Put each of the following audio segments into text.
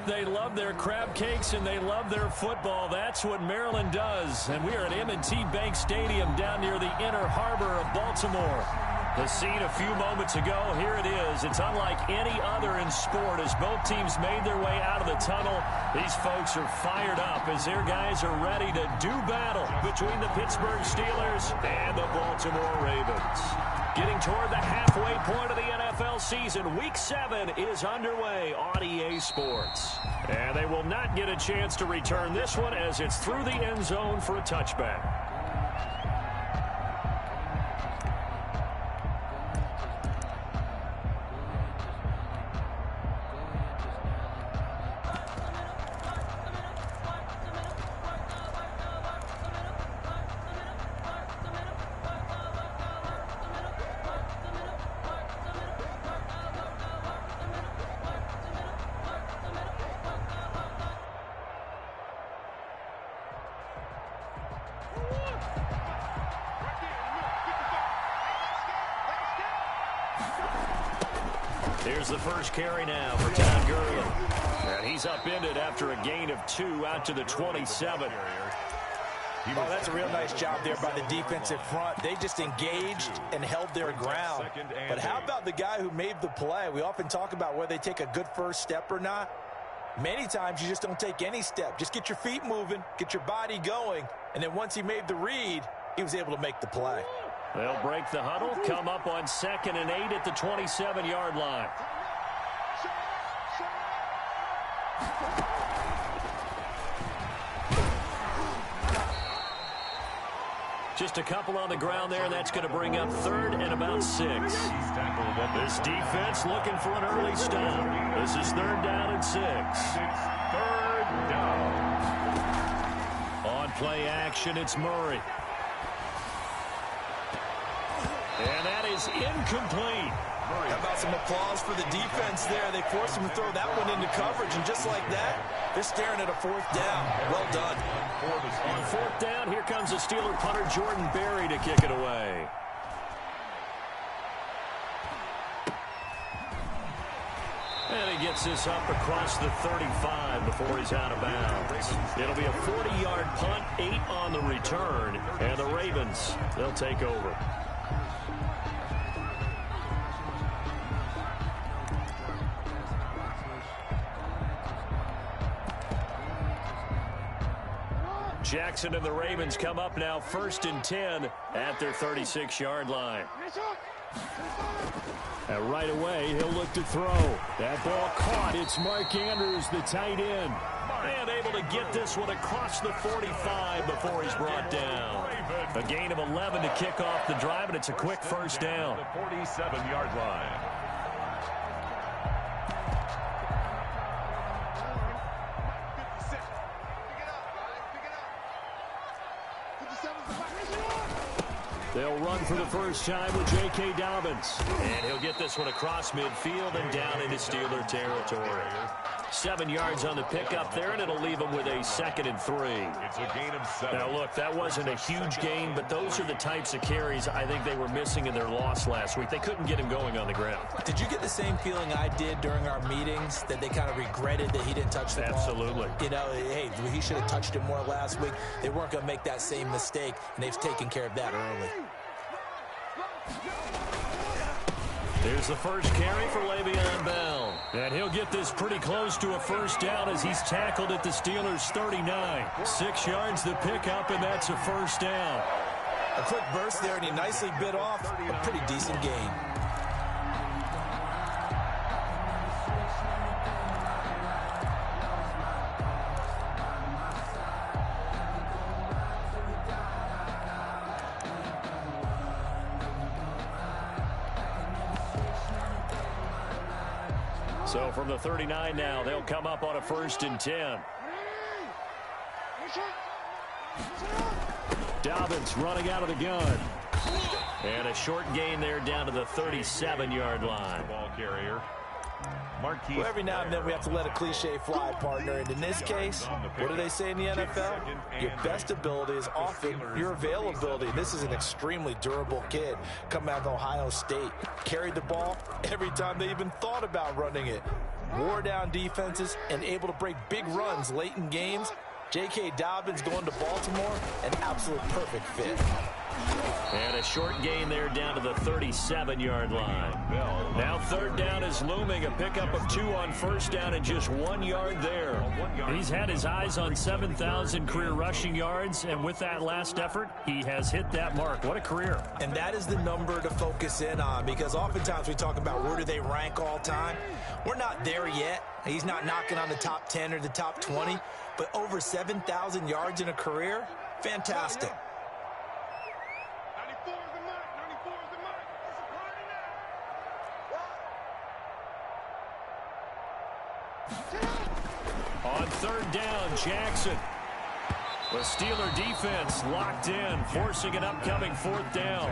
They love their crab cakes and they love their football. That's what Maryland does. And we are at M&T Bank Stadium down near the Inner Harbor of Baltimore. The scene a few moments ago, here it is. It's unlike any other in sport as both teams made their way out of the tunnel. These folks are fired up as their guys are ready to do battle between the Pittsburgh Steelers and the Baltimore Ravens. Getting toward the halfway point of the NFL season, Week 7 is underway on EA Sports. And they will not get a chance to return this one as it's through the end zone for a touchback. Here's the first carry now for Todd Gurley. And he's upended after a gain of 2 out to the 27. Oh, that's a real nice job there by the defensive front. They just engaged and held their ground. But how about the guy who made the play? We often talk about whether they take a good first step or not. Many times you just don't take any step. Just get your feet moving, get your body going, and then once he made the read, he was able to make the play. They'll break the huddle, come up on 2nd and 8 at the 27-yard line. Just a couple on the ground there, and that's going to bring up 3rd and about 6. This defense looking for an early stop. This is 3rd down and 6. 3rd down. On play action, it's Murray. And that is incomplete. How about some applause for the defense there? They forced him to throw that one into coverage, and just like that, they're staring at a 4th down. Well done. On 4th down, here comes the Steeler punter Jordan Berry to kick it away. And he gets this up across the 35 before he's out of bounds. It'll be a 40-yard punt, 8 on the return, and the Ravens, they'll take over. Jackson and the Ravens come up now 1st and 10 at their 36-yard line. And right away, he'll look to throw. That ball caught. It's Mark Andrews, the tight end. And able to get this one across the 45 before he's brought down. A gain of 11 to kick off the drive, and it's a quick first down. The 47-yard line. They'll run for the first time with J.K. Dobbins. And he'll get this one across midfield and down into Steeler territory. 7 yards on the pickup there, and it'll leave them with a 2nd and 3. It's a gain of 7. Now, look, that wasn't a huge gain, but those are the types of carries I think they were missing in their loss last week. They couldn't get him going on the ground. Did you get the same feeling I did during our meetings, that they kind of regretted that he didn't touch the ball? Absolutely. You know, hey, he should have touched it more last week. They weren't going to make that same mistake, and they've taken care of that early. Here's the first carry for Le'Veon Bell. And he'll get this pretty close to a first down as he's tackled at the Steelers' 39. 6 yards the pickup, and that's a first down. A quick burst there, and he nicely bit off a pretty decent gain. So from the 39 now, they'll come up on a 1st and 10. Dobbins running out of the gun. And a short gain there down to the 37-yard line. Ball carrier. Well, every now and then we have to let a cliche fly, partner. And in this case, what do they say in the NFL? Your best ability is often your availability. This is an extremely durable kid coming out of Ohio State. Carried the ball every time they even thought about running it. wore down defenses, and able to break big runs late in games. J.K. Dobbins going to Baltimore, an absolute perfect fit. And a short gain there down to the 37-yard line. Now third down is looming. A pickup of 2 on first down and just 1 yard there. He's had his eyes on 7,000 career rushing yards, and with that last effort, he has hit that mark. What a career. And that is the number to focus in on, because oftentimes we talk about where do they rank all time. We're not there yet. He's not knocking on the top 10 or the top 20, but over 7,000 yards in a career, fantastic. On third down, Jackson. The Steeler defense locked in, forcing an upcoming fourth down.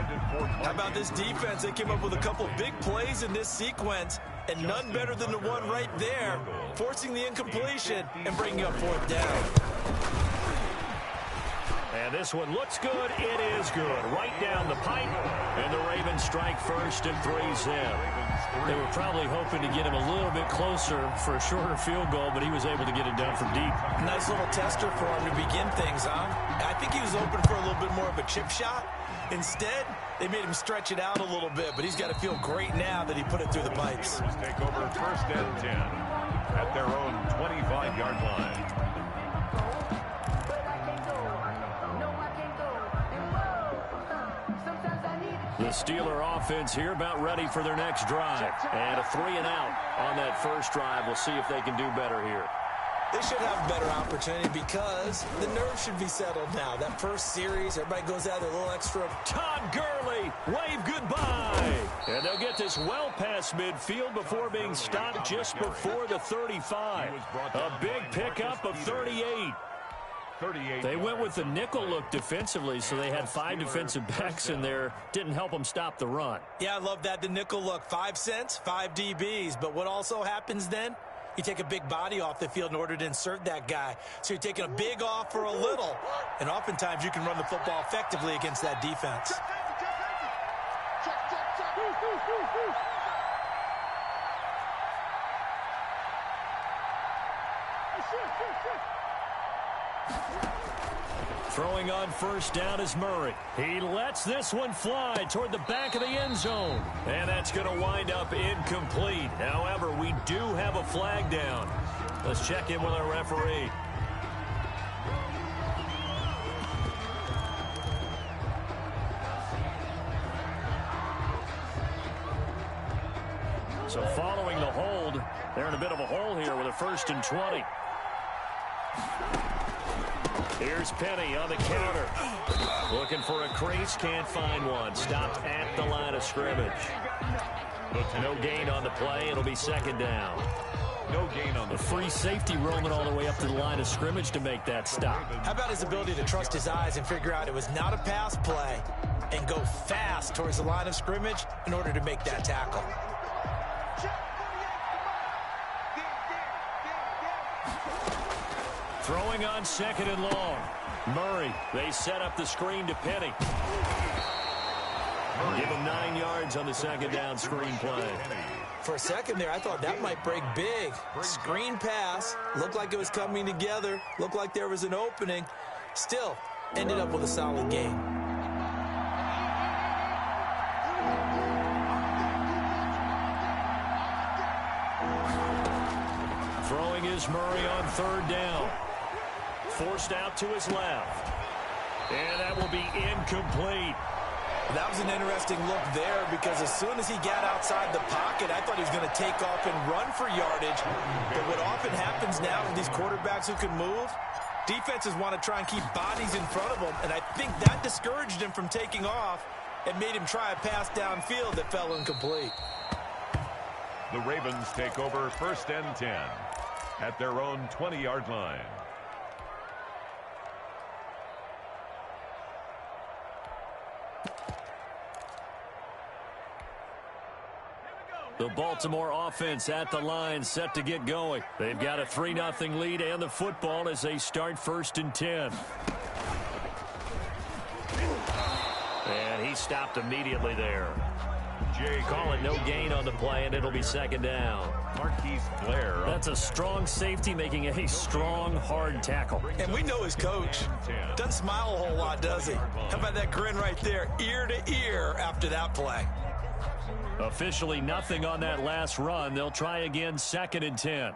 How about this defense? They came up with a couple big plays in this sequence, and none better than the one right there, forcing the incompletion and bringing up fourth down. And this one looks good. It is good. Right down the pipe. And the Ravens strike first and 3's in. They were probably hoping to get him a little bit closer for a shorter field goal, but he was able to get it down from deep. Nice little tester for him to begin things, huh? I think he was open for a little bit more of a chip shot. Instead, they made him stretch it out a little bit, but he's got to feel great now that he put it through the pipes. Take over first and 10 at their own 25-yard line. The Steeler offense here about ready for their next drive. And a 3 and out on that first drive. We'll see if they can do better here. They should have a better opportunity because the nerves should be settled now. That first series, everybody goes out there a little extra. Todd Gurley, wave goodbye. And they'll get this well past midfield before being stopped just before the 35. A big pickup of 38. They went with the nickel look defensively, so they had 5 defensive backs in there. Didn't help them stop the run. Yeah, I love that, the nickel look. 5 cents, 5 DBs. But what also happens then? You take a big body off the field in order to insert that guy. So you're taking a big off for a little. And oftentimes you can run the football effectively against that defense. Throwing on first down is Murray. He lets this one fly toward the back of the end zone. And that's going to wind up incomplete. However, we do have a flag down. Let's check in with our referee. So following the hold, they're in a bit of a hole here with a 1st and 20. Here's Penny on the counter. Looking for a crease, can't find one. Stopped at the line of scrimmage. No gain on the play. It'll be 2nd down. No gain on the free safety roaming all the way up to the line of scrimmage to make that stop. How about his ability to trust his eyes and figure out it was not a pass play and go fast towards the line of scrimmage in order to make that tackle. Throwing on 2nd and long. Murray, they set up the screen to Penny. Give him 9 yards on the 2nd down screen play. For a second there, I thought that might break big. Screen pass, looked like it was coming together, looked like there was an opening. Still, ended up with a solid gain. Throwing is Murray on 3rd down. Forced out to his left. And that will be incomplete. That was an interesting look there because as soon as he got outside the pocket, I thought he was going to take off and run for yardage. But what often happens now with these quarterbacks who can move, defenses want to try and keep bodies in front of them. And I think that discouraged him from taking off and made him try a pass downfield that fell incomplete. The Ravens take over 1st and 10 at their own 20-yard line. The Baltimore offense at the line, set to get going. They've got a 3-0 lead and the football as they start 1st and 10. And he stopped immediately there. Call it no gain on the play, and it'll be second down. Marquise Blair. That's a strong safety making a strong, hard tackle. And we know his coach. Doesn't smile a whole lot, does he? How about that grin right there, ear to ear after that play? Officially nothing on that last run. They'll try again, 2nd and 10.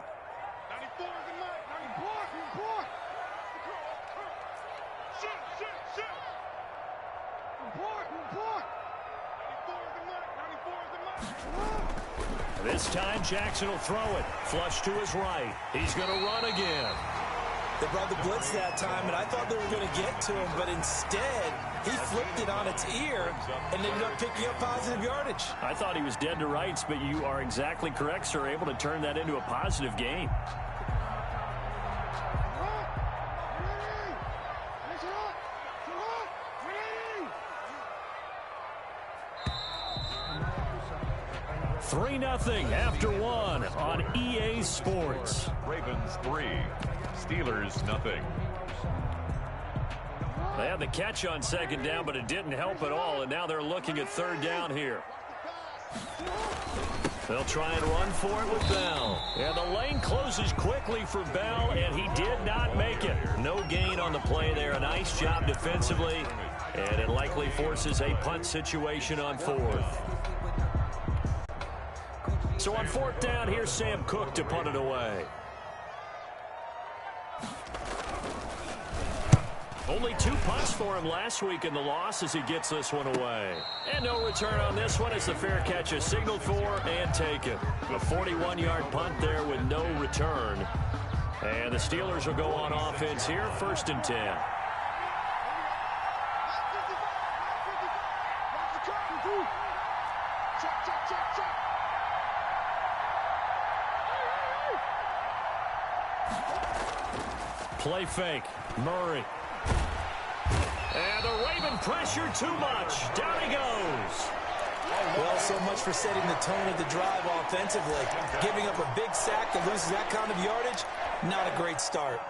This time Jackson will throw it. Flush to his right. He's going to run again. They brought the blitz that time, and I thought they were going to get to him, but instead he flipped it on its ear and ended up picking up positive yardage. I thought he was dead to rights, but you are exactly correct, sir. Able to turn that into a positive gain. Three 0 after one on EA Sports. Ravens 3, Steelers nothing. They had the catch on 2nd down, but it didn't help at all, and now they're looking at 3rd down here. They'll try and run for it with Bell. And the lane closes quickly for Bell, and he did not make it. No gain on the play there. A nice job defensively, and it likely forces a punt situation on 4th. So on 4th down, here's Sam Cook to punt it away. Only 2 punts for him last week in the loss as he gets this one away. And no return on this one as the fair catch is signaled for and taken. A 41-yard punt there with no return. And the Steelers will go on offense here, 1st and 10. Play fake. Murray. And the Raven pressure too much. Down he goes. Well, so much for setting the tone of the drive offensively. Giving up a big sack that loses that kind of yardage, not a great start.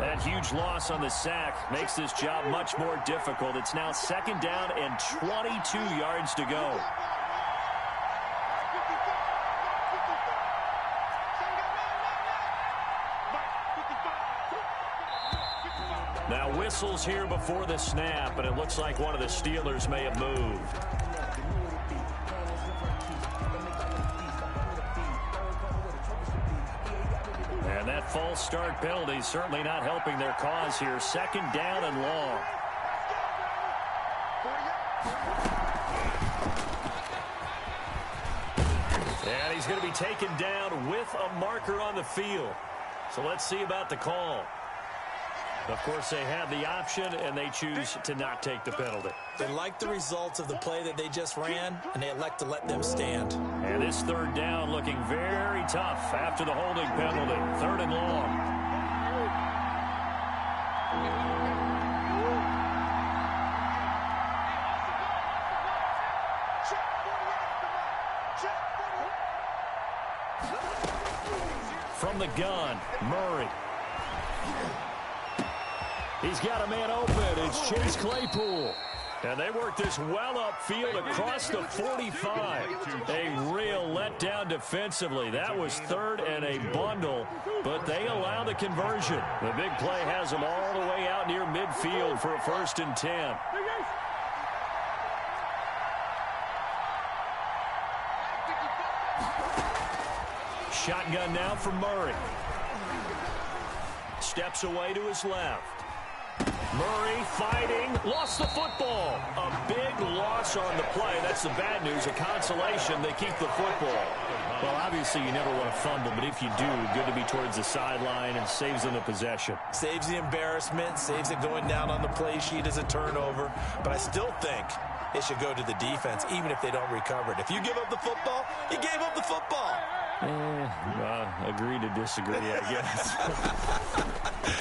That huge loss on the sack makes this job much more difficult. It's now 2nd down and 22 yards to go. Now whistles here before the snap, and it looks like one of the Steelers may have moved. And that false start penalty certainly not helping their cause here. 2nd down and long. And he's going to be taken down with a marker on the field. So let's see about the call. Of course, they have the option, and they choose to not take the penalty. They like the results of the play that they just ran, and they elect to let them stand. And this 3rd down looking very tough after the holding penalty. 3rd and long. From the gun, Murray. He's got a man open. It's Chase Claypool. And they work this well upfield across the 45. A real letdown defensively. That was 3rd and a bundle, but they allow the conversion. The big play has them all the way out near midfield for a 1st and 10. Shotgun now from Murray. Steps away to his left. Murray fighting, lost the football. A big loss on the play. That's the bad news. A consolation, they keep the football. Well, obviously you never want to fumble, but if you do, good to be towards the sideline and saves them the possession. Saves the embarrassment, saves it going down on the play sheet as a turnover. But I still think it should go to the defense, even if they don't recover it. If you give up the football, you gave up the football. Agree to disagree, I guess.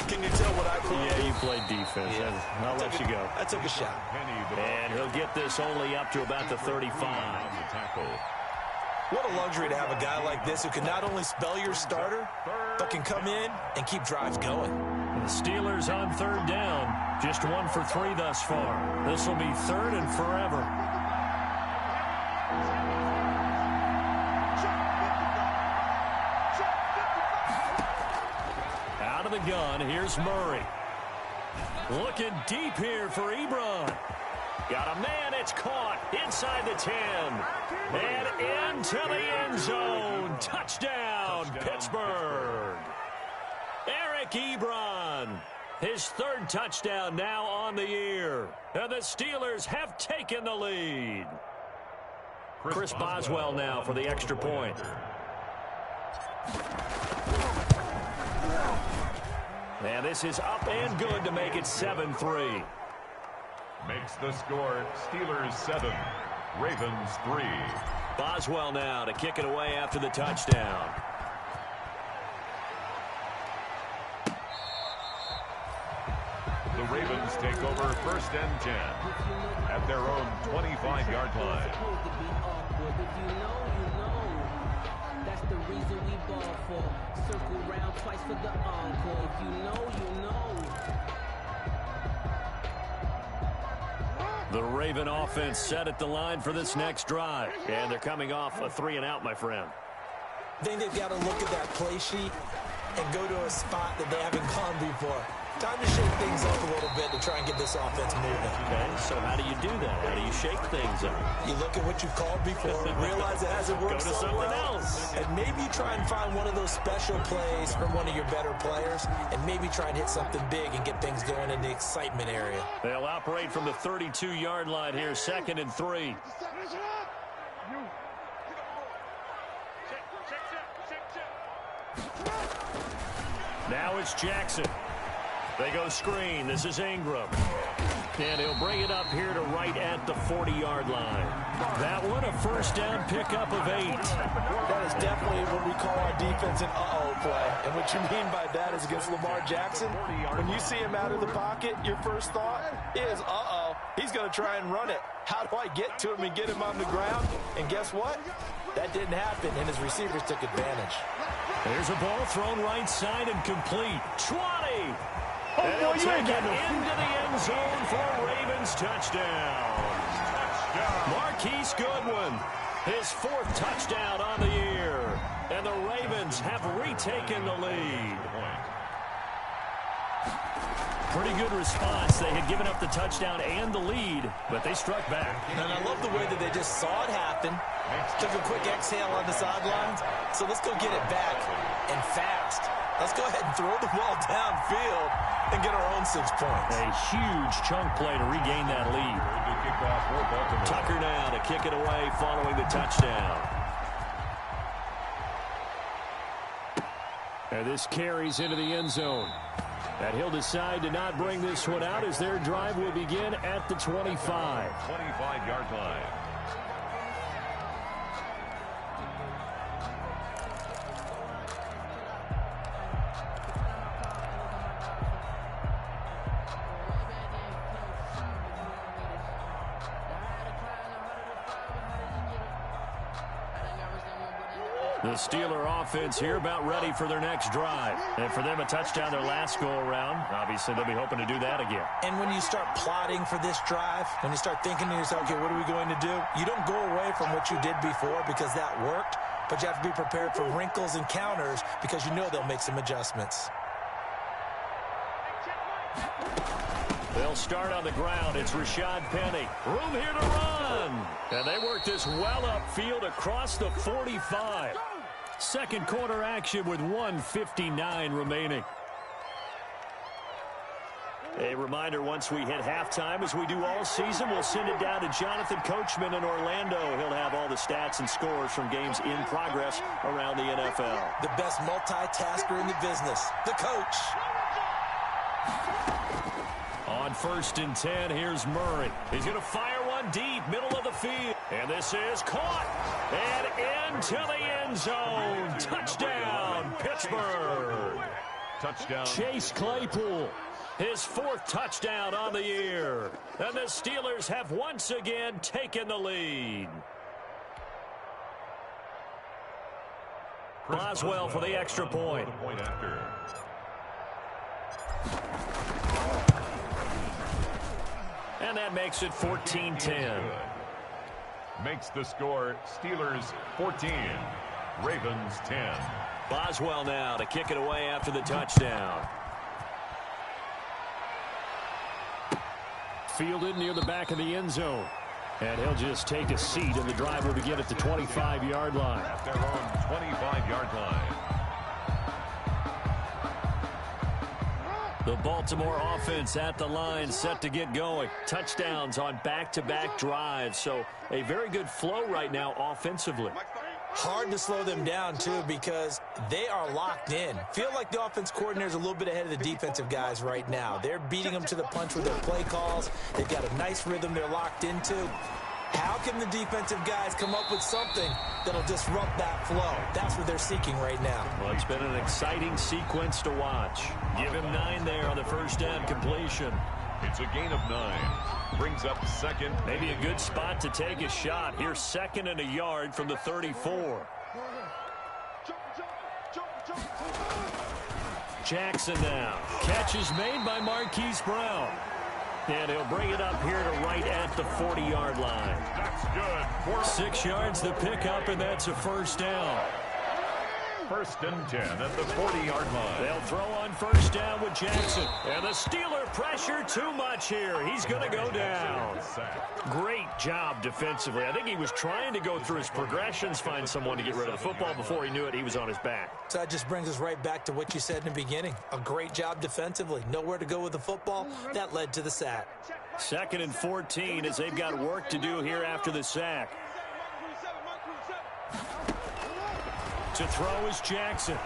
Can you tell what I played? Yeah, you played defense. Yeah. I'll let you go. I took a shot. And he'll get this only up to about the 35. What a luxury to have a guy like this who can not only spell your starter, but can come in and keep drives going. The Steelers on third down. Just 1 for 3 thus far. This will be third and forever. Out of the gun, here's Murray. Looking deep here for Ebron. Got a man, it's caught inside the 10. And into the end zone. Touchdown, Pittsburgh. Eric Ebron. His third touchdown now on the year. And the Steelers have taken the lead. Chris Boswell now for the extra point. And this is up and good to make it 7-3. Makes the score Steelers 7, Ravens 3. Boswell now to kick it away after the touchdown. The Ravens take over first and 10 at their own 25-yard line. That's the reason we ball for. Circle round twice for the encore. If you know, you know. The Raven offense set at the line for this next drive. And they're coming off a 3-and-out, my friend. I think they've got to look at that play sheet and go to a spot that they haven't gone before. Time to shake things up a little bit to try and get this offense moving. Okay, so how do you do that? How do you shake things up? You look at what you've called before, realize it hasn't worked Go to so something well, else. and maybe you try and find one of those special plays from one of your better players, and maybe try and hit something big and get things going in the excitement area. They'll operate from the 32-yard line here, 2nd and 3. Now it's Jackson. They go screen. This is Ingram. And he'll bring it up here to right at the 40-yard line. That one, a first down pickup of 8. That is definitely what we call our defense an uh-oh play. And what you mean by that is against Lamar Jackson, when you see him out of the pocket, your first thought is, uh-oh, he's going to try and run it. How do I get to him and get him on the ground? And guess what? That didn't happen, and his receivers took advantage. There's a ball thrown right side and complete. 20! Oh, and boy, he'll you take ain't it got no into the end zone for a Ravens touchdown. Marquise Goodwin, his 4th touchdown on the year. And the Ravens have retaken the lead. Pretty good response. They had given up the touchdown and the lead, but they struck back. And I love the way that they just saw it happen, took a quick exhale on the sidelines. So let's go get it back, and fast. Let's go ahead and throw the ball downfield and get our own 6 points. A huge chunk play to regain that lead. Tucker now to kick it away following the touchdown. And this carries into the end zone. And he'll decide to not bring this one out as their drive will begin at the 25. 25-yard line. The Steeler offense here about ready for their next drive. And for them, a touchdown their last go-around. Obviously, they'll be hoping to do that again. And when you start plotting for this drive, when you start thinking to yourself, okay, what are we going to do? You don't go away from what you did before because that worked, but you have to be prepared for wrinkles and counters because you know they'll make some adjustments. They'll start on the ground. It's Rashad Penny. Room here to run. And they work this well upfield across the 45. Second quarter action with 1:59 remaining. A reminder, once we hit halftime, as we do all season, we'll send it down to Jonathan Coachman in Orlando. He'll have all the stats and scores from games in progress around the NFL. The best multitasker in the business, the coach. On 1st and 10, here's Murray. He's going to fire one deep, middle of the field. And this is caught. And into the end zone. Touchdown, Pittsburgh. Touchdown. Chase Claypool, his 4th touchdown on the year. And the Steelers have once again taken the lead. Boswell for the extra point. And that makes it 14-10. Makes the score Steelers 14, Ravens 10. Boswell now to kick it away after the touchdown. Fielded near the back of the end zone. And he'll just take a seat, and the drive will begin at the 25-yard line. At their own 25-yard line. The Baltimore offense at the line, set to get going. Touchdowns on back-to-back drives. So a very good flow right now offensively. Hard to slow them down, too, because they are locked in. Feel like the offense coordinator is a little bit ahead of the defensive guys right now. They're beating them to the punch with their play calls. They've got a nice rhythm they're locked into. How can the defensive guys come up with something that'll disrupt that flow? That's what they're seeking right now. Well, it's been an exciting sequence to watch. Give him 9 there on the first down completion. It's a gain of 9. Brings up second. Maybe a good spot to take a shot. Here's 2nd and a yard from the 34. Jackson now. Catch is made by Marquise Brown. And he'll bring it up here to right at the 40-yard line. That's good. 6 yards the pickup, and that's a first down. 1st and 10 at the 40-yard line. They'll throw on first down with Jackson. And the Steeler pressure too much here. He's going to go down. Great job defensively. I think he was trying to go through his progressions, find someone to get rid of the football. Before he knew it, he was on his back. So that just brings us right back to what you said in the beginning. A great job defensively. Nowhere to go with the football. That led to the sack. 2nd and 14 as they've got work to do here after the sack. To throw is Jackson.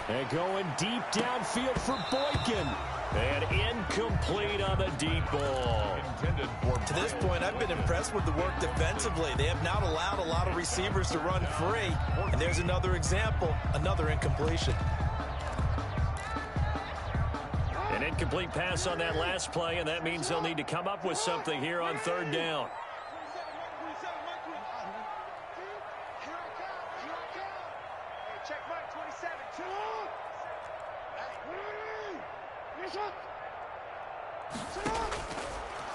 And going deep downfield for Boykin. And incomplete on the deep ball. To this point, I've been impressed with the work defensively. They have not allowed a lot of receivers to run free. And there's another example, another incompletion. An incomplete pass on that last play, and that means they'll need to come up with something here on 3rd down.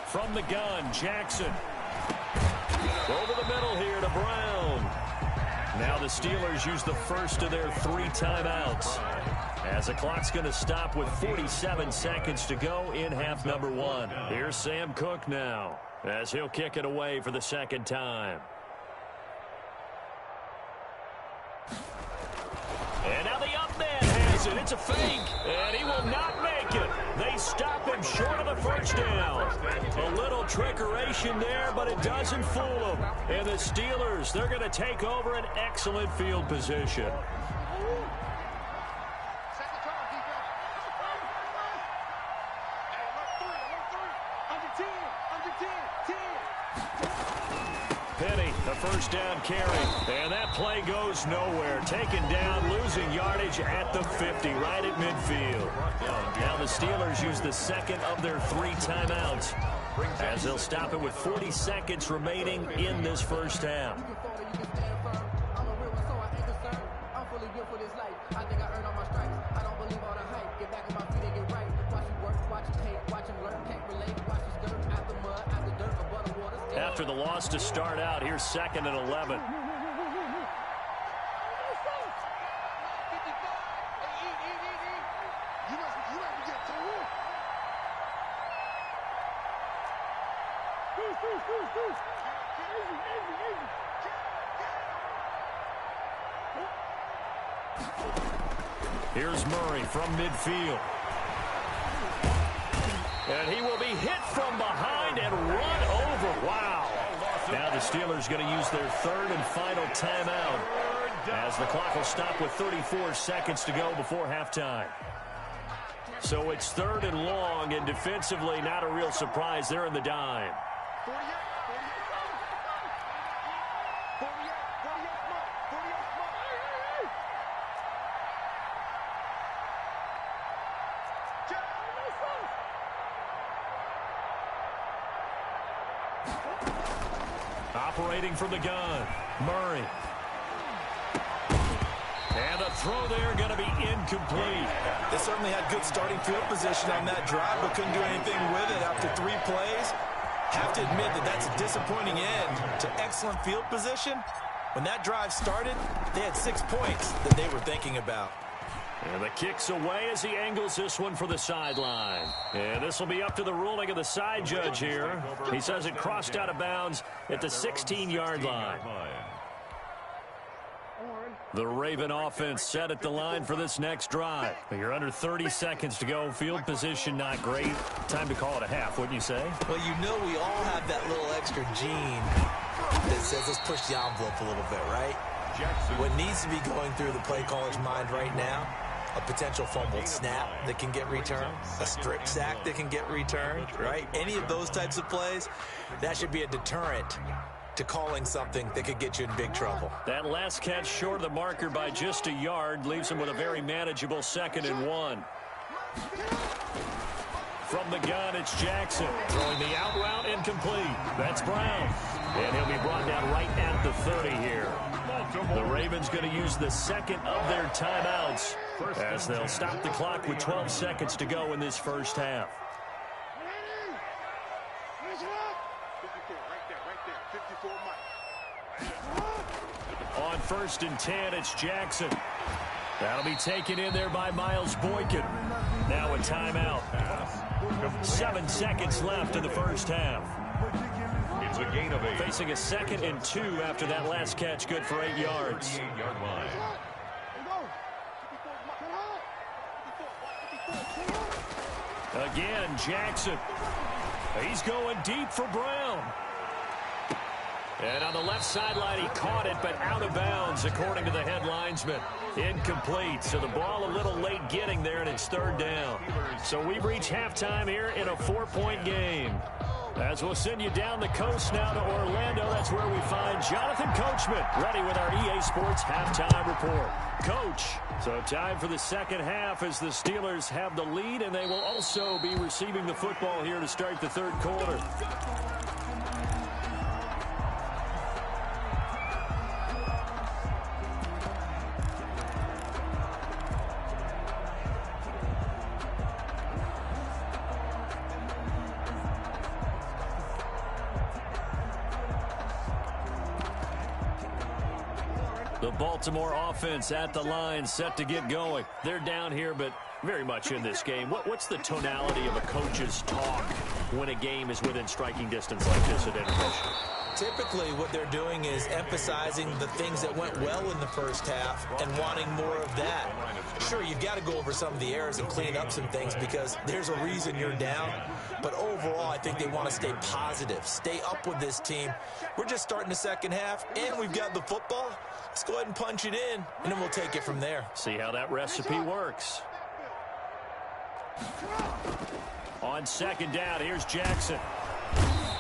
From the gun, Jackson. Over the middle here to Brown. Now the Steelers use the first of their 3 timeouts. As the clock's going to stop with 47 seconds to go in half number 1. Here's Sam Cook now, as he'll kick it away for the 2nd time. And now the up man has it. It's a fake, and he will not make it. They stop him short of the first down. A little trickeration there, but it doesn't fool them. And the Steelers, they're going to take over an excellent field position. Penny, the first down carry. And that play goes nowhere. Taken down, losing yardage at the 50, right at midfield. Now the Steelers use the 2nd of their 3 timeouts, as they'll stop it with 40 seconds remaining in this first half. After the loss to start out, here's 2nd and 11. Here's Murray from midfield. And he will be hit from behind and run over. Wow. Now the Steelers going to use their 3rd and final timeout, as the clock will stop with 34 seconds to go before halftime. So it's 3rd and long, and defensively not a real surprise. They're in the dime. Operating from the gun, Murray. And a throw there going to be incomplete. They certainly had good starting field position on that drive, but couldn't do anything with it after 3 plays. Have to admit that that's a disappointing end to excellent field position. When that drive started, they had 6 points that they were thinking about. And the kick's away as he angles this one for the sideline. And this will be up to the ruling of the side judge here. He says it crossed out of bounds at the 16-yard line. The Raven offense set at the line for this next drive. You're under 30 seconds to go. Field position not great. Time to call it a half, wouldn't you say? Well, you know we all have that little extra gene that says let's push the envelope a little bit, right? What needs to be going through the play caller's mind right now, a potential fumbled snap that can get returned, a strip sack that can get returned, right? Any of those types of plays, that should be a deterrent to calling something that could get you in big trouble. That last catch short of the marker by just a yard leaves him with a very manageable 2nd and 1. From the gun, it's Jackson. Throwing the out route incomplete. That's Brown. And he'll be brought down right at the 30 here. The Ravens going to use the second of their timeouts as they'll stop the clock with 12 seconds to go in this first half. On 1st and 10, it's Jackson. That'll be taken in there by Miles Boykin. Now a timeout. 7 seconds left in the first half. It's a gain of 8. Facing a 2nd and 2 after that last catch, good for 8 yards. 8-yard line. Again, Jackson. He's going deep for Brown. And on the left sideline, he caught it, but out of bounds, according to the head linesman. Incomplete, so the ball a little late getting there, and it's 3rd down. So we've reached halftime here in a 4-point game. As we'll send you down the coast now to Orlando, that's where we find Jonathan Coachman, ready with our EA Sports halftime report. Coach, so time for the second half as the Steelers have the lead, and they will also be receiving the football here to start the 3rd quarter. The Baltimore offense at the line, set to get going. They're down here, but very much in this game. What's the tonality of a coach's talk when a game is within striking distance like this at intermission? Typically, what they're doing is emphasizing the things that went well in the first half and wanting more of that. Sure, you've got to go over some of the errors and clean up some things because there's a reason you're down. But overall, I think they want to stay positive, stay up with this team. We're just starting the second half, and we've got the football. Let's go ahead and punch it in, and then we'll take it from there. See how that recipe works. On 2nd down, here's Jackson.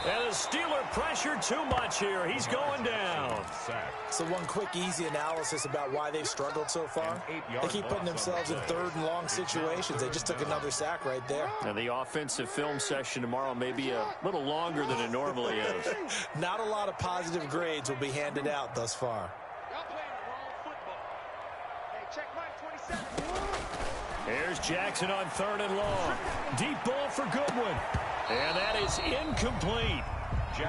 And the Steeler pressure too much here. He's going down. So one quick, easy analysis about why they've struggled so far. They keep putting themselves in 3rd and long situations. They just took another sack right there. And the offensive film session tomorrow may be a little longer than it normally is. Not a lot of positive grades will be handed out thus far. Here's Jackson on 3rd and long. Deep ball for Goodwin. And that is incomplete.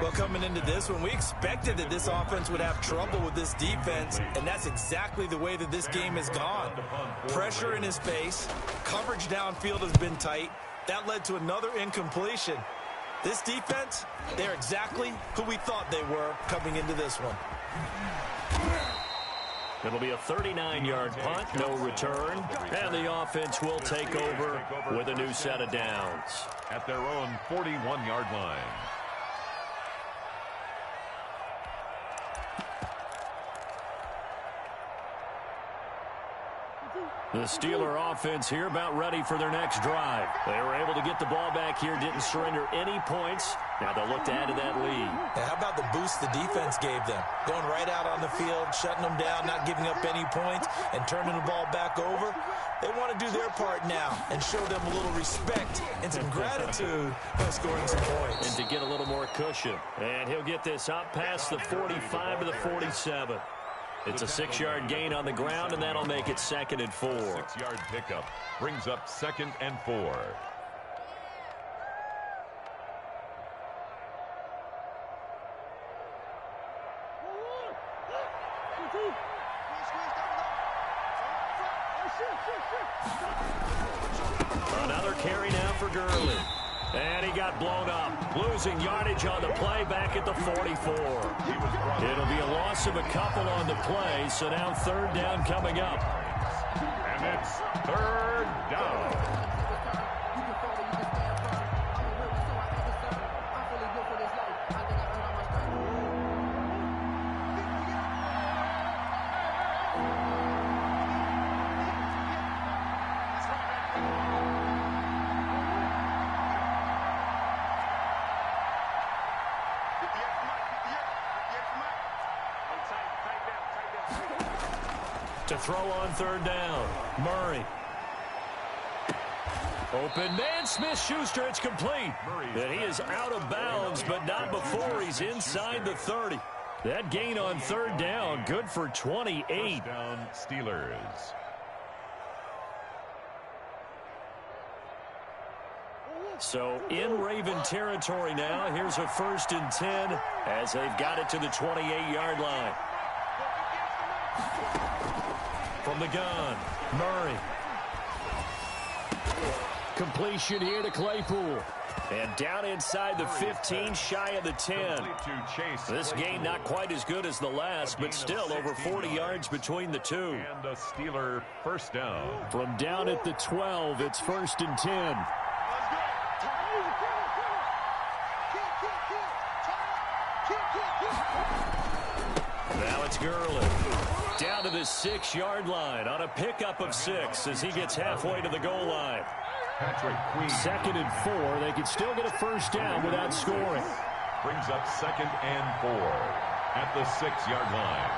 Well, coming into this one, we expected that this offense would have trouble with this defense, and that's exactly the way that this game has gone. Pressure in his face. Coverage downfield has been tight. That led to another incompletion. This defense, they're exactly who we thought they were coming into this one. It'll be a 39-yard punt, no return, and the offense will take over with a new set of downs. At their own 41-yard line. The Steeler offense here about ready for their next drive. They were able to get the ball back here, didn't surrender any points. Now they'll look to add to that lead. Now, how about the boost the defense gave them? Going right out on the field, shutting them down, not giving up any points, and turning the ball back over. They want to do their part now and show them a little respect and some gratitude by scoring some points. And to get a little more cushion. And he'll get this up past the 45 to the 47. It's a 6-yard gain on the ground, and that'll make it 2nd and 4. 6-yard pickup brings up 2nd and 4. Another carry now for Gurley. And he got blown up. Losing yardage on the play back at the 44. It'll be a loss of a couple on the play, so now 3rd down coming up. And it's 3rd down. To throw on 3rd down, Murray. Open man, Smith-Schuster, it's complete. And he is out of bounds, but not before he's inside the 30. That gain on 3rd down, good for 28. 1st down, Steelers. So in Raven territory now, here's a 1st and 10 as they've got it to the 28-yard line. From the gun, Murray. Completion here to Claypool. And down inside the 15, shy of the 10. This gain not quite as good as the last, but still over 40 yards between the two. And a Steeler 1st down. From down at the 12, it's 1st and 10. Now it's Gurley. Down to the 6-yard line on a pickup of 6 as he gets halfway to the goal line. Patrick Queen. 2nd and 4. They can still get a 1st down without scoring. Brings up 2nd and 4 at the 6-yard line.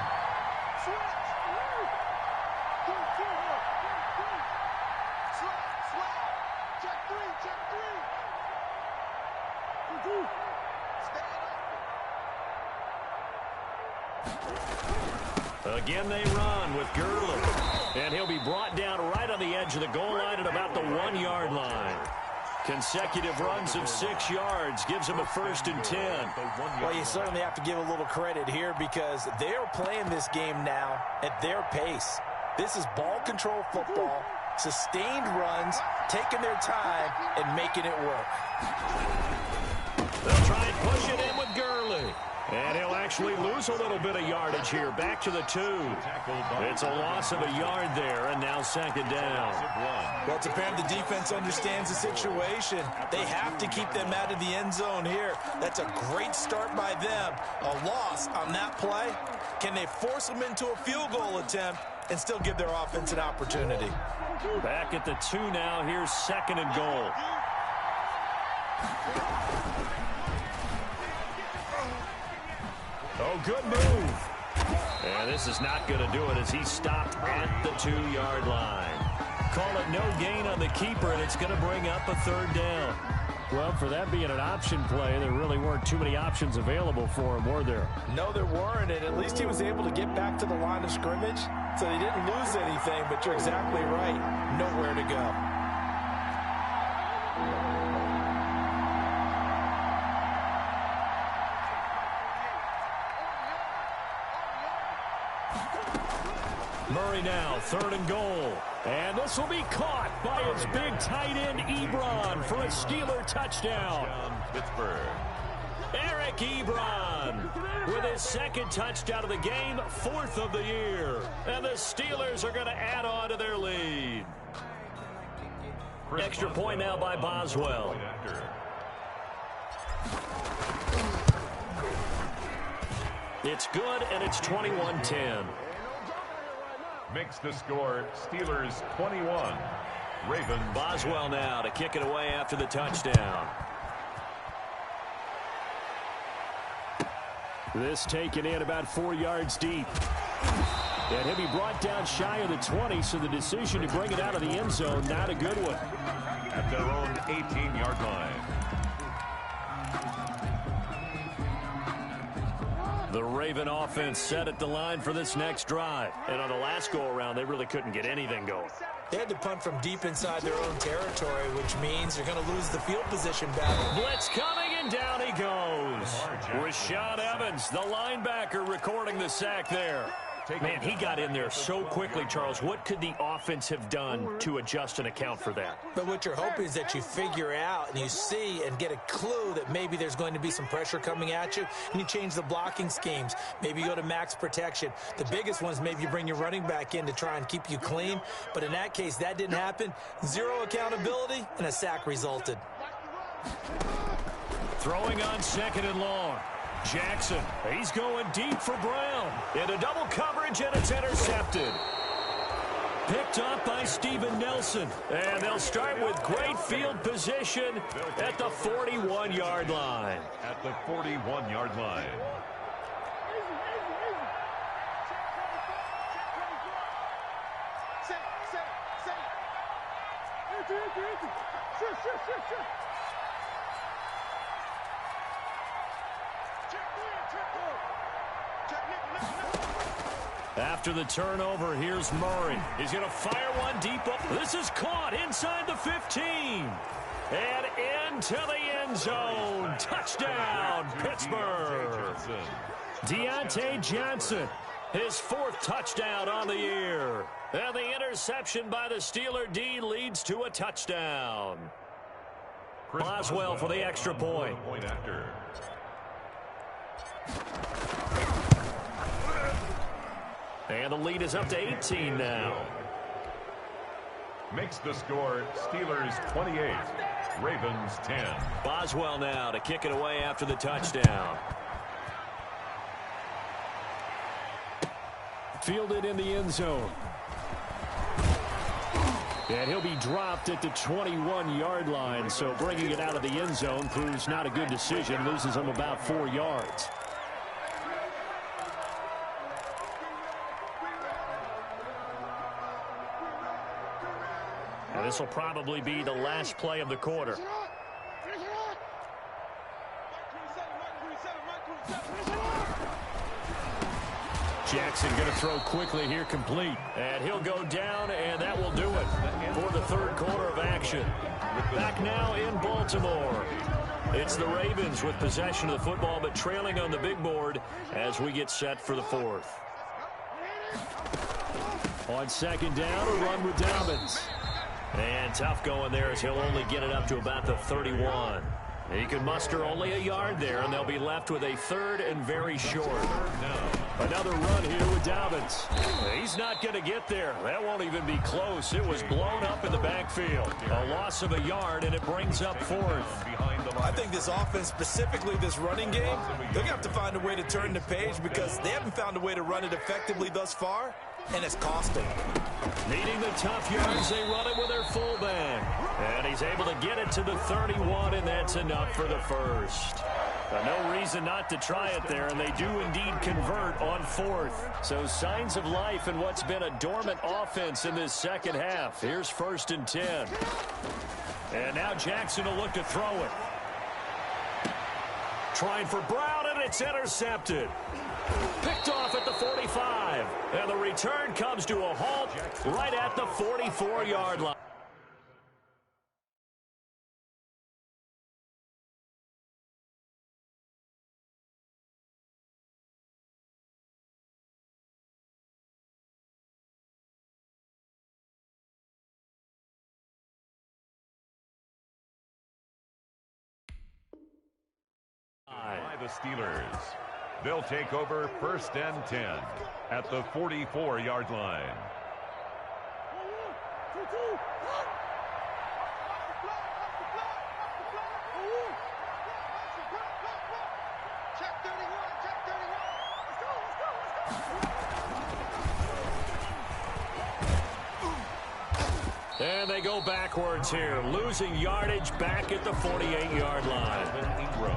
Again they run with Gurley. And he'll be brought down right on the edge of the goal line at about the 1-yard line. Consecutive runs of 6 yards gives him a 1st and 10. Well, you certainly have to give a little credit here because they're playing this game now at their pace. This is ball control football, sustained runs, taking their time, and making it work. They'll try and push it in with Gurley. And he'll actually lose a little bit of yardage here. Back to the 2. It's a loss of a yard there, and now 2nd down. Well, it's apparent the defense understands the situation. They have to keep them out of the end zone here. That's a great start by them. A loss on that play. Can they force them into a field goal attempt and still give their offense an opportunity? Back at the 2 now. Here's 2nd and goal. Oh, good move. And this is not going to do it as he stopped at the 2-yard line. Call it no gain on the keeper, and it's going to bring up a 3rd down. Well, for that being an option play, there really weren't too many options available for him, were there? No, there weren't, and at least he was able to get back to the line of scrimmage, so he didn't lose anything, but you're exactly right. Nowhere to go. Murray now, 3rd and goal. And this will be caught by his big tight end, Ebron, for a Steeler touchdown. Pittsburgh. Eric Ebron with his 2nd touchdown of the game, 4th of the year. And the Steelers are going to add on to their lead. Extra point now by Boswell. It's good, and it's 21-10. Makes the score Steelers 21. Ravens. Boswell now to kick it away after the touchdown. This taken in about 4 yards deep. And he'll be brought down shy of the 20, so the decision to bring it out of the end zone, not a good one. At their own 18-yard line. The Raven offense set at the line for this next drive. And on the last go-around, they really couldn't get anything going. They had to punt from deep inside their own territory, which means you're going to lose the field position battle. Blitz coming, and down he goes. Rashaan Evans, the linebacker, recording the sack there. Man, he got in there so quickly, Charles. What could the offense have done to adjust and account for that? But what you're hoping is that you figure out and you see and get a clue that maybe there's going to be some pressure coming at you, and you change the blocking schemes. Maybe you go to max protection. The biggest one is maybe you bring your running back in to try and keep you clean. But in that case, that didn't happen. Zero accountability, and a sack resulted. Throwing on 2nd and long. Jackson, he's going deep for Brown. Into double coverage, and it's intercepted. Picked up by Steven Nelson. And they'll start with great field position at the 41-yard line. At the 41-yard line. After the turnover, here's Murray. He's going to fire one deep up. This is caught inside the 15. And into the end zone. Touchdown, Pittsburgh. Deontay Johnson, his 4th touchdown on the year. And the interception by the Steeler D leads to a touchdown. Boswell for the extra point. And the lead is up to 18 now. Makes the score Steelers 28, Ravens 10. Boswell now to kick it away after the touchdown. Fielded in the end zone. And he'll be dropped at the 21-yard line, so bringing it out of the end zone proves not a good decision. Loses him about 4 yards. And this will probably be the last play of the quarter. Jackson going to throw quickly here, complete. And he'll go down, and that will do it for the 3rd quarter of action. Back now in Baltimore. It's the Ravens with possession of the football, but trailing on the big board as we get set for the 4th. On 2nd down, a run with Dobbins. And tough going there as he'll only get it up to about the 31. He can muster only a yard there, and they'll be left with a 3rd and very short. Another run here with Dobbins. He's not going to get there. That won't even be close. It was blown up in the backfield. A loss of a yard, and it brings up 4th. I think this offense, specifically this running game, they're going to have to find a way to turn the page because they haven't found a way to run it effectively thus far, and it's costing. Needing the tough yards, they run it with their fullback. And he's able to get it to the 31, and that's enough for the 1st. No reason not to try it there, and they do indeed convert on 4th. So signs of life in what's been a dormant offense in this 2nd half. Here's 1st and 10. And now Jackson will look to throw it. Trying for Brown, and it's intercepted. Picked off at the 45. And the return comes to a halt right at the 44-yard line. By the Steelers. They'll take over 1st and 10 at the 44-yard line. And they go backwards here, losing yardage back at the 48-yard line.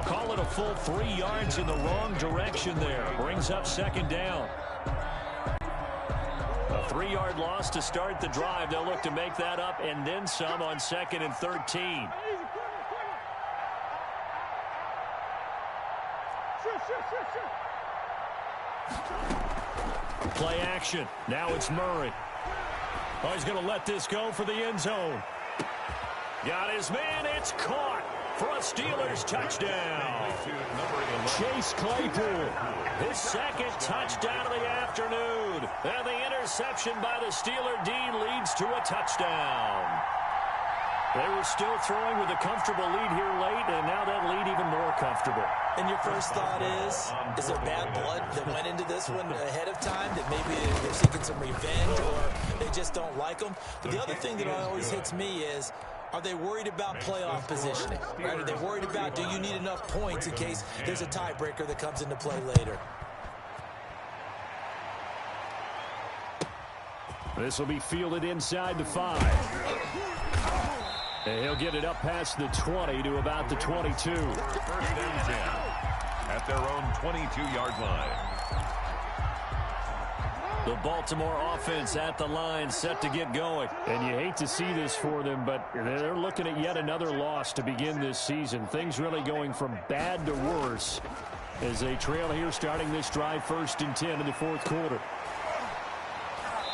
Call it a full 3 yards in the wrong direction there. Brings up 2nd down. A 3-yard loss to start the drive. They'll look to make that up and then some on 2nd and 13. Play action. Now it's Murray. Oh, he's going to let this go for the end zone. Got his man. It's caught for a Steelers touchdown. Chase Claypool, his second touchdown of the afternoon. And the interception by the Steeler D leads to a touchdown. They were still throwing with a comfortable lead here late, and now that lead even more comfortable. And your first thought is there bad blood that went into this one ahead of time, that maybe they're seeking some revenge or they just don't like them? But the other thing that always hits me is, are they worried about playoff positioning? Right? Are they worried about, do you need enough points in case there's a tiebreaker that comes into play later? This will be fielded inside the 5. And he'll get it up past the 20 to about the 22. First and 10 at their own 22-yard line. The Baltimore offense at the line, set to get going. And you hate to see this for them, but they're looking at yet another loss to begin this season. Things really going from bad to worse as they trail here starting this drive, 1st and 10 in the 4th quarter.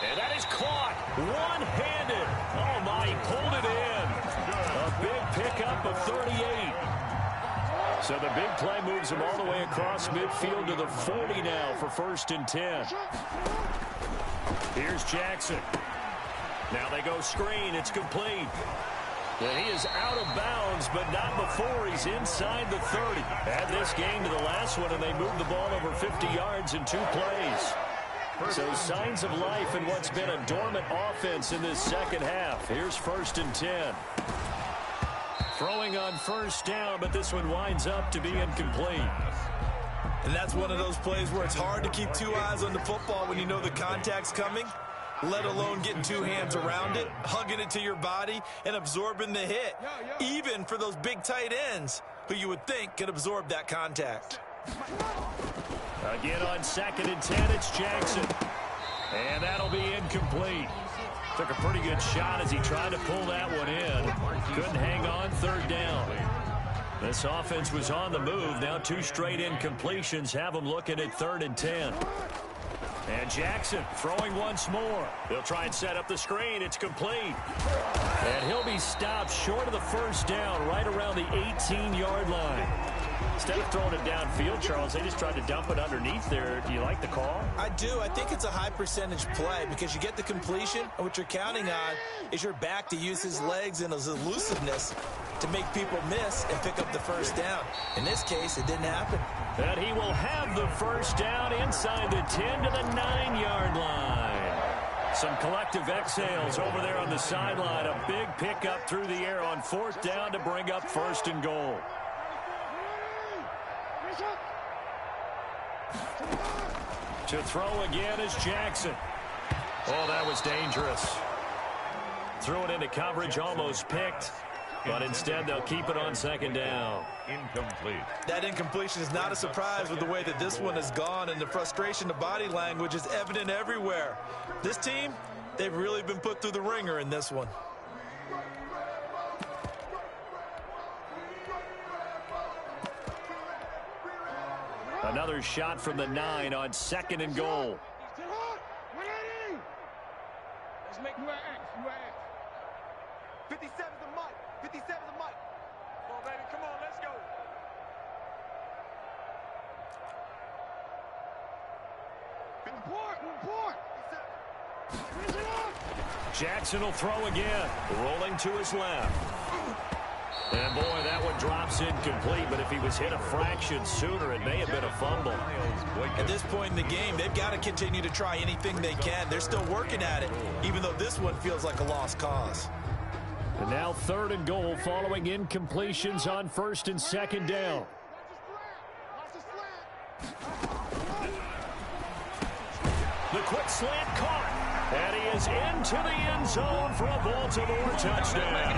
And that is caught one-handed. Oh, my, he pulled it in. A big pickup of 38. So the big play moves him all the way across midfield to the 40 now for 1st and 10. Here's Jackson. Now they go screen. It's complete. And he is out of bounds, but not before he's inside the 30. Add this game to the last one, and they moved the ball over 50 yards in 2 plays. So signs of life in what's been a dormant offense in this second half. Here's 1st and 10. Throwing on 1st down, but this one winds up to be incomplete. And that's one of those plays where it's hard to keep 2 eyes on the football when you know the contact's coming, let alone getting 2 hands around it, hugging it to your body, and absorbing the hit, even for those big tight ends who you would think could absorb that contact. Again on 2nd and 10, it's Jackson. And that'll be incomplete. Took a pretty good shot as he tried to pull that one in. Couldn't hang on 3rd down. This offense was on the move. Now 2 straight incompletions have them looking at 3rd and 10. And Jackson throwing once more. He'll try and set up the screen. It's complete. And he'll be stopped short of the 1st down right around the 18-yard line. Instead of throwing it downfield, Charles, they just tried to dump it underneath there. Do you like the call? I do. I think it's a high percentage play because you get the completion, and what you're counting on is your back to use his legs and his elusiveness to make people miss and pick up the 1st down. In this case, it didn't happen. And he will have the 1st down inside the 10 to the 9-yard line. Some collective exhales over there on the sideline. A big pickup through the air on 4th down to bring up 1st and goal. To throw again is Jackson. Oh, that was dangerous. Threw it into coverage, almost picked. But instead, they'll keep it on 2nd down. Incomplete. That incompletion is not a surprise with the way that this one has gone, and the frustration of body language is evident everywhere. This team, they've really been put through the ringer in this one. Another shot from the 9 on 2nd and goal. Let's make you act. 57's the mic. 57's the mic. Come on, baby. Come on, let's go. Report. Jackson will throw again. Rolling to his left. And boy, that one drops incomplete, but if he was hit a fraction sooner, it may have been a fumble. At this point in the game, they've got to continue to try anything they can. They're still working at it, even though this one feels like a lost cause. And now 3rd and goal following incompletions on 1st and 2nd down. The quick slant caught. And he is into the end zone for a Baltimore touchdown.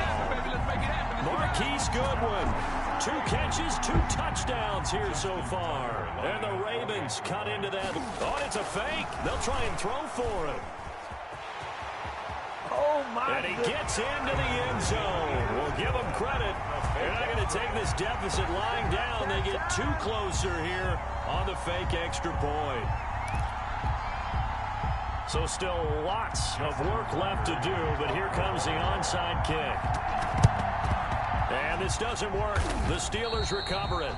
Marquise Goodwin, 2 catches, 2 touchdowns here so far. And the Ravens cut into that. Oh, it's a fake. They'll try and throw for him. Oh, my. And he gets into the end zone. We'll give him credit. They're not going to take this deficit lying down. They get 2 closer here on the fake extra point. So still lots of work left to do, but here comes the onside kick. And this doesn't work. The Steelers recover it.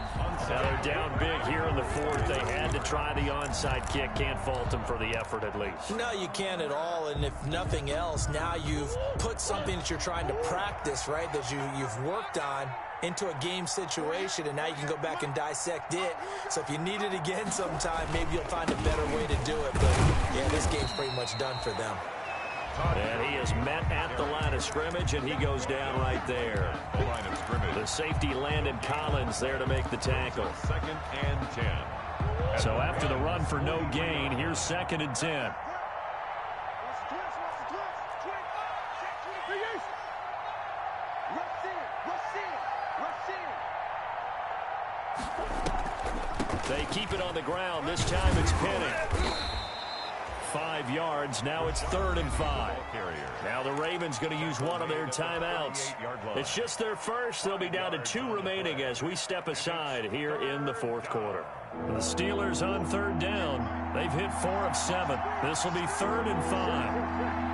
Now they're down big here in the fourth. They had to try the onside kick. Can't fault them for the effort at least. No, you can't at all. And if nothing else, now you've put something that you're trying to practice, right, that you've worked on into a game situation, and now you can go back and dissect it. So if you need it again sometime, maybe you'll find a better way to do it. But, yeah, this game's pretty much done for them. And he is met at the line of scrimmage, and he goes down right there. The safety Landon Collins there to make the tackle. 2nd and 10. So after the run for no gain, here's 2nd and 10. They keep it on the ground. This time it's Penny. 5 yards. Now it's 3rd and 5. Now the Ravens going to use one of their timeouts. It's just their first. They'll be down to 2 remaining as we step aside here in the 4th quarter. The Steelers on 3rd down. They've hit 4 of 7. This will be 3rd and 5.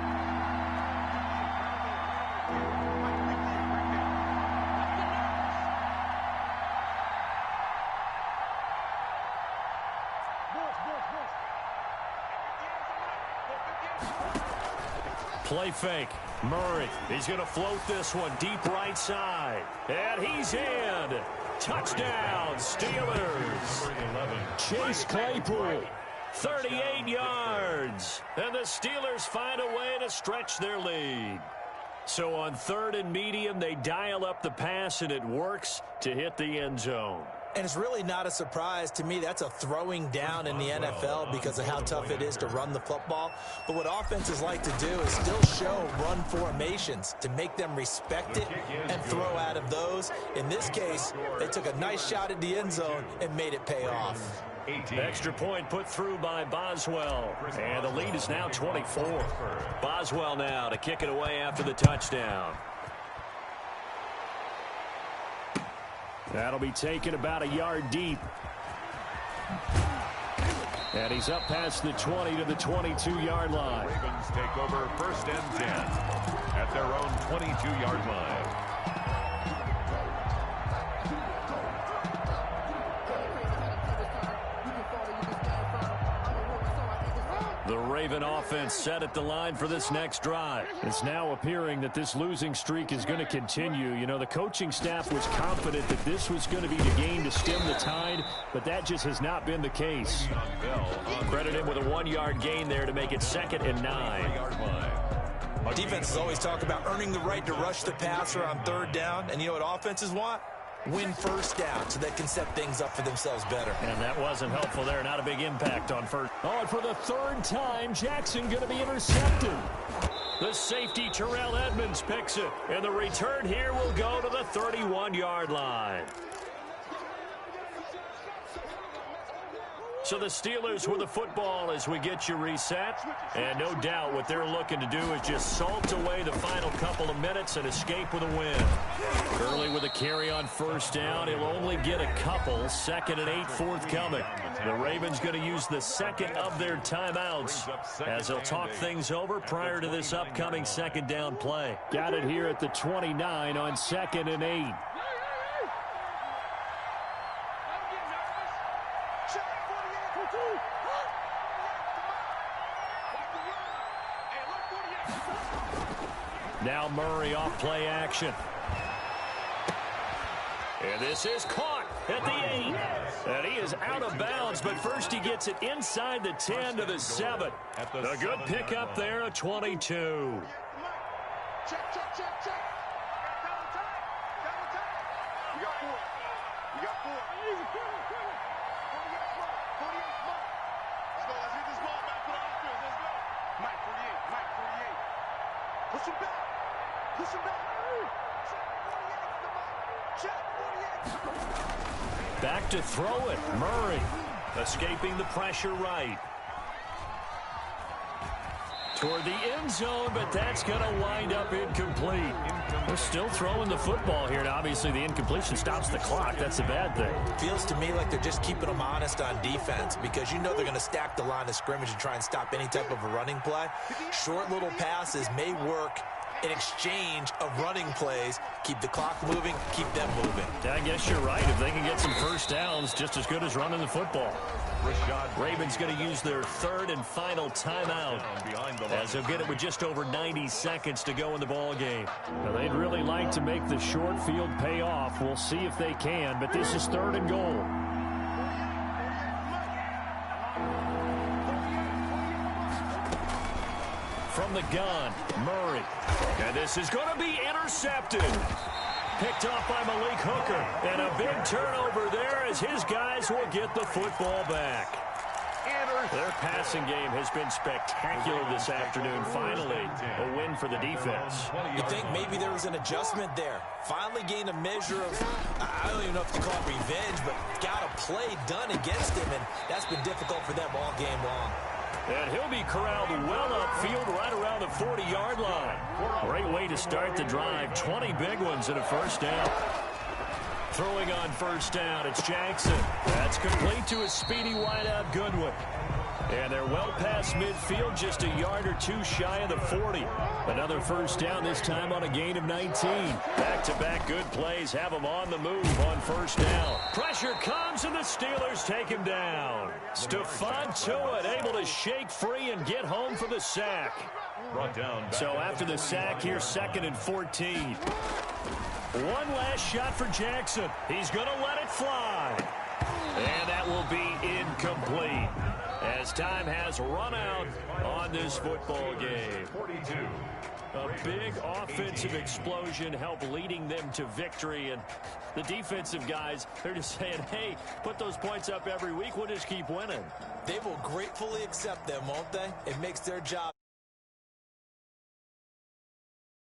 Play fake. Murray. He's going to float this one deep right side. And he's in. Touchdown, Steelers. Chase Claypool. 38 yards. And the Steelers find a way to stretch their lead. So on 3rd and medium, they dial up the pass, and it works to hit the end zone. And it's really not a surprise to me. That's a throwing down in the NFL because of how tough it is to run the football. But what offenses like to do is still show run formations to make them respect it and throw out of those. In this case, they took a nice shot at the end zone and made it pay off. Extra point put through by Boswell. And the lead is now 24. Boswell now to kick it away after the touchdown. That'll be taken about a yard deep. And he's up past the 20 to the 22-yard line. Ravens take over 1st and 10 at their own 22-yard line. The Raven offense set at the line for this next drive. It's now appearing that this losing streak is going to continue. You know, the coaching staff was confident that this was going to be the game to stem the tide, but that just has not been the case. Credit him with a 1-yard gain there to make it 2nd and 9. Defenses always talk about earning the right to rush the passer on 3rd down, and you know what offenses want? Win 1st down so they can set things up for themselves better. And that wasn't helpful there. Not a big impact on 1st. Oh, and for the 3rd time, Jackson going to be intercepted. The safety, Terrell Edmonds, picks it. And the return here will go to the 31-yard line. So the Steelers with the football as we get you reset. And no doubt what they're looking to do is just salt away the final couple of minutes and escape with a win. Early with a carry on 1st down. He'll only get a couple. 2nd and 8 forthcoming. The Ravens going to use the 2nd of their timeouts as they'll talk things over prior to this upcoming 2nd down play. Got it here at the 29 on 2nd and 8. Now Murray off play action. And this is caught at the 8. And he is out of bounds, but first he gets it inside the 10 to the 7. A good pickup there at 22. Check, check, check, check. Double time. Double time. We got 4. We got 4. 48 smart. 48 smart. Let's go. Let's hit this ball back for the offense. Let's go. Mike 48. Mike 48. Push him back. Push him back. Check 48 to Mike. Check 48. Back to throw it. Murray escaping the pressure right. Toward the end zone, but that's going to wind up incomplete. They're still throwing the football here, and obviously the incompletion stops the clock. That's a bad thing. Feels to me like they're just keeping them honest on defense because you know they're going to stack the line of scrimmage and try and stop any type of a running play. Short little passes may work in exchange of running plays. Keep the clock moving, keep them moving. I guess you're right. If they can get some first downs, just as good as running the football. Ravens going to use their third and final timeout as they'll get it with just over 90 seconds to go in the ball game. Now, they'd really like to make the short field pay off. We'll see if they can, but this is third and goal. From the gun, Murray. And this is going to be intercepted. Picked off by Malik Hooker. And a big turnover there as his guys will get the football back. Their passing game has been spectacular this afternoon. Finally, a win for the defense. You think maybe there was an adjustment there. Finally gained a measure of, I don't even know if you call it revenge, but got a play done against him, and that's been difficult for them all game long. And he'll be corralled well upfield right around the 40-yard line. Great way to start the drive. 20 big ones and a first down. Throwing on first down, it's Jackson. That's complete to a speedy wideout Goodwin. And they're well past midfield, just a yard or two shy of the 40. Another first down, this time on a gain of 19. Back-to-back good plays have them on the move on first down. Pressure comes, and the Steelers take him down. Stephon Tuitt able to shake free and get home for the sack. So after the sack, here's 2nd and 14. One last shot for Jackson. He's going to let it fly. And that will be incomplete as time has run out on this football game. A big offensive explosion helped leading them to victory. And the defensive guys, they're just saying, hey, put those points up every week. We'll just keep winning. They will gratefully accept them, won't they? It makes their job